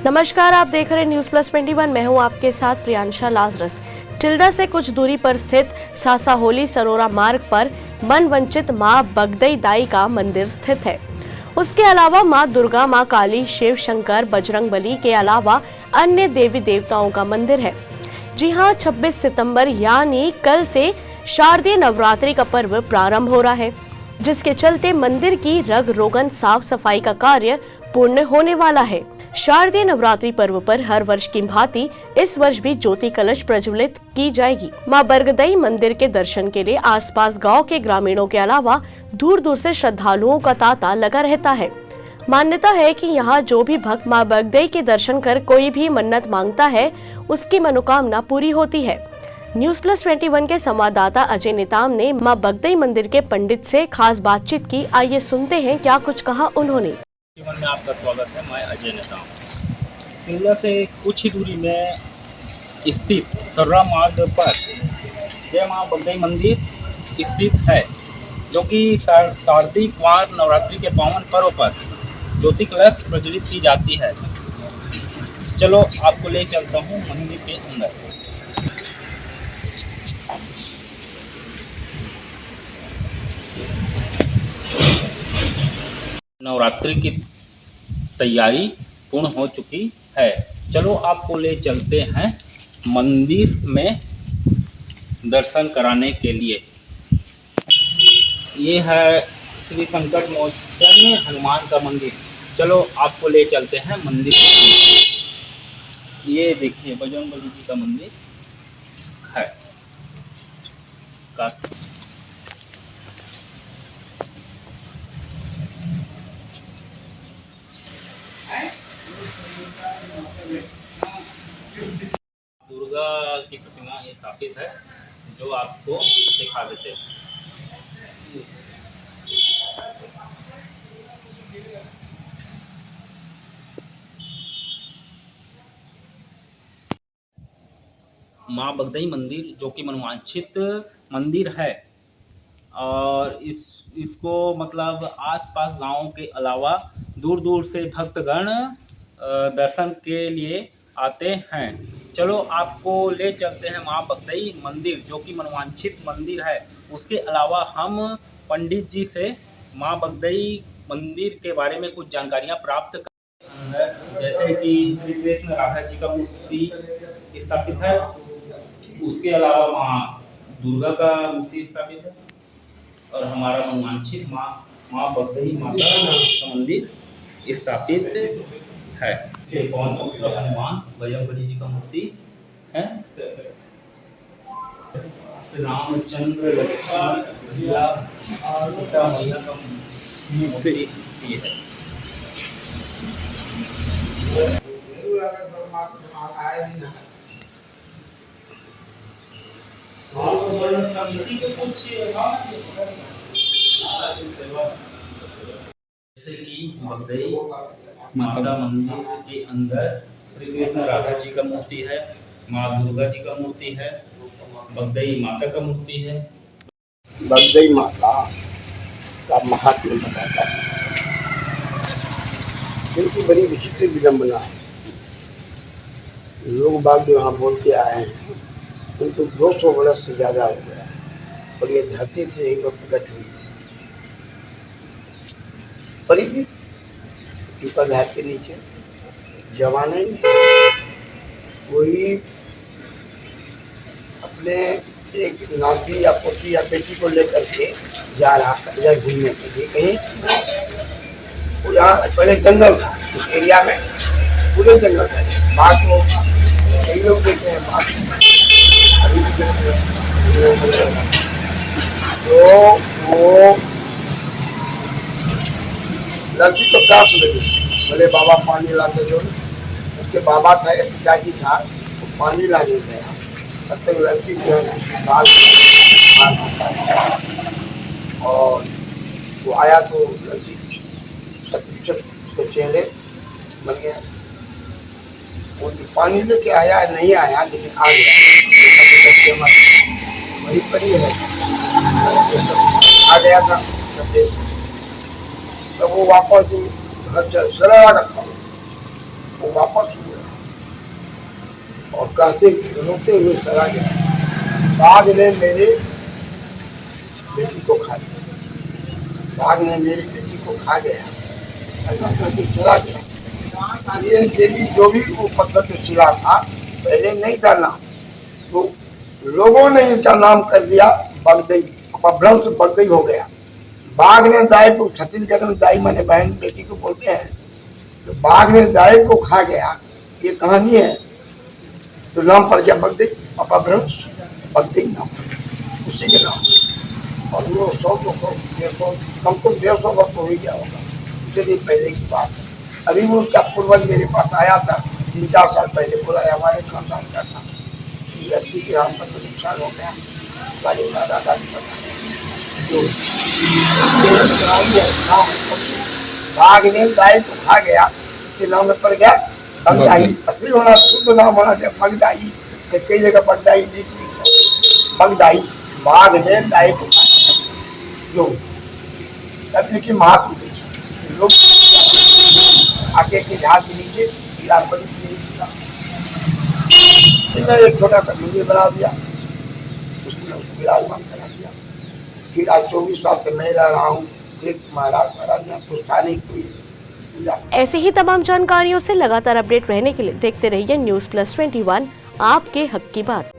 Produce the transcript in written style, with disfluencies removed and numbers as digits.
नमस्कार, आप देख रहे हैं न्यूज प्लस 21। मैं हूं आपके साथ प्रियांशा लाजरस। टिल्डा से कुछ दूरी पर स्थित सासाहोली सरोरा मार्ग पर मन वंचित मां बगदई दाई का मंदिर स्थित है। उसके अलावा मां दुर्गा, मां काली, शिव शंकर, बजरंग बली के अलावा अन्य देवी देवताओं का मंदिर है। जी हां, 26 सितंबर यानी कल से शारदीय नवरात्रि का पर्व प्रारंभ हो रहा है, जिसके चलते मंदिर की रग रोगन साफ सफाई का कार्य पूर्ण होने वाला है। शारदीय नवरात्रि पर्व पर हर वर्ष की भांति इस वर्ष भी ज्योति कलश प्रज्वलित की जाएगी। मां बगदई मंदिर के दर्शन के लिए आसपास गांव के ग्रामीणों के अलावा दूर दूर से श्रद्धालुओं का तांता लगा रहता है। मान्यता है कि यहाँ जो भी भक्त मां बगदई के दर्शन कर कोई भी मन्नत मांगता है, उसकी मनोकामना पूरी होती है। न्यूज प्लस 21 के संवाददाता अजय नेताम ने मां बगदई मंदिर के पंडित से खास बातचीत की। आइए सुनते हैं क्या कुछ कहा उन्होंने। जीवन में आपका स्वागत है। मैं अजय नेताम। टिल्डा से कुछ ही दूरी में स्थित सर्रा मार्ग पर जय मां बगदई मंदिर स्थित है, जो कि शारदीय कुंवार नवरात्रि के पावन पर्व पर ज्योति कलश प्रज्वलित की जाती है। चलो आपको ले चलता हूँ मंदिर के अंदर। नवरात्रि की तैयारी पूर्ण हो चुकी है। चलो आपको ले चलते हैं मंदिर में दर्शन कराने के लिए। ये है श्री संकट मोचन हनुमान का मंदिर। चलो आपको ले चलते हैं मंदिर के अंदर। ये देखिए बजरंग बली जी का मंदिर है। दुर्गा की प्रतिमा ये स्थापित है, जो आपको दिखा देते हैं। मां बगदई मंदिर जो कि मनोवांछित मंदिर है, और इसको मतलब आसपास गांवों के अलावा दूर दूर से भक्तगण दर्शन के लिए आते हैं। चलो आपको ले चलते हैं मां बगदई मंदिर, जो कि मनोवांछित मंदिर है। उसके अलावा हम पंडित जी से मां बगदई मंदिर के बारे में कुछ जानकारियां प्राप्त कर, जैसे कि श्री कृष्ण राधा जी का मूर्ति स्थापित है। उसके अलावा मां दुर्गा का मूर्ति स्थापित है, और हमारा मनोवांछित मां बगदई माता का मंदिर स्थापित है। पवन पुत्र हनुमान बजरंग बली जी का मूर्ति है। रामचंद्र लक्ष्मण सीता मैया का मूर्ति है। जैसे कि बगदई माता मंदिर के अंदर श्री कृष्ण राधा जी का मूर्ति है, माँ दुर्गा जी का मूर्ति है, बगदई माता का मूर्ति है। बगदई माता का महात्म्य बताता है, क्योंकि बड़ी विचित्र विडम्बना है। लोग बाग जो यहाँ बोल के आए हैं, उनको 200 वर्ष से ज़्यादा हो गया, और ये धरती से एक प्रकट हुई परिधि पीपल के नीचे। जमाने में कोई अपने एक नाती या पोती या बेटी को लेकर के जा रहा था इधर घूमने के लिए कहीं, यहाँ पहले जंगल था इस एरिया में, पूरे जंगल था। बाघ को कई लोग देखे हैं, बाघ अभी भी देखते हैं। तो वो लड़की तो प्यास लगी, बोले बाबा पानी लाते जो। उसके बाबा था या पिताजी था, वो पानी लाने गया। तब तक लड़की जो है बाल और वो आया तो लड़की उसके चेहरे बन गया। वो पानी लेके आया नहीं आया, लेकिन आ गया। वही परी है, आ गया था। तो वो वापस घर चला रखा, वो वापस हुए और कहते रोते हुए चला गया, बाघ ने मेरे बेटी को खा लिया, बाघ ने मेरी बेटी को खा गया, ऐसा कहते चला गया। ये देवी जो भी वो पत्थर पे चिरा था पहले नहीं था नाम, तो लोगों ने इसका नाम कर दिया बगदई, अपभ्रंश बगदई हो गया। बाघ ने दाई को, छत्तीसगढ़ में दाई माने बहन बेटी को बोलते हैं, तो बाघ ने दाई को खा गया, ये कहानी है, तो नाम पड़ गया बगदई, अपभ्रंश बगदई नाम उसी के नाम। और वो 100-150 कम से 150 वर्ष हो ही गया होगा, उससे पहले की बात है। अभी वो उसका पूर्वज मेरे पास आया था 3-4 साल पहले, बोला हमारे खानदान का था, व्यक्ति के हम पर नुकसान हो गया, हमारे दादा दादी बताए बाघ ने गाय को खा गया, इसके नाम में पड़ गया बगदाई। असली होना, शुद्ध नाम होना चाहिए बगदाई, कई जगह बगदाई लिख बगदाई। बाघ ने गाय को खा गया, तब लिखी महात्मा लोग आगे के झाड़ के नीचे एक छोटा सा मंदिर बना दिया, उसमें विराजमान करा दिया। फिर आज 24 साल से मैं रह रहा हूँ, फिर महाराज यहाँ तो था नहीं कोई। ऐसी ही तमाम जानकारियों से लगातार अपडेट रहने के लिए देखते रहिए News Plus 21, आपके हक की बात।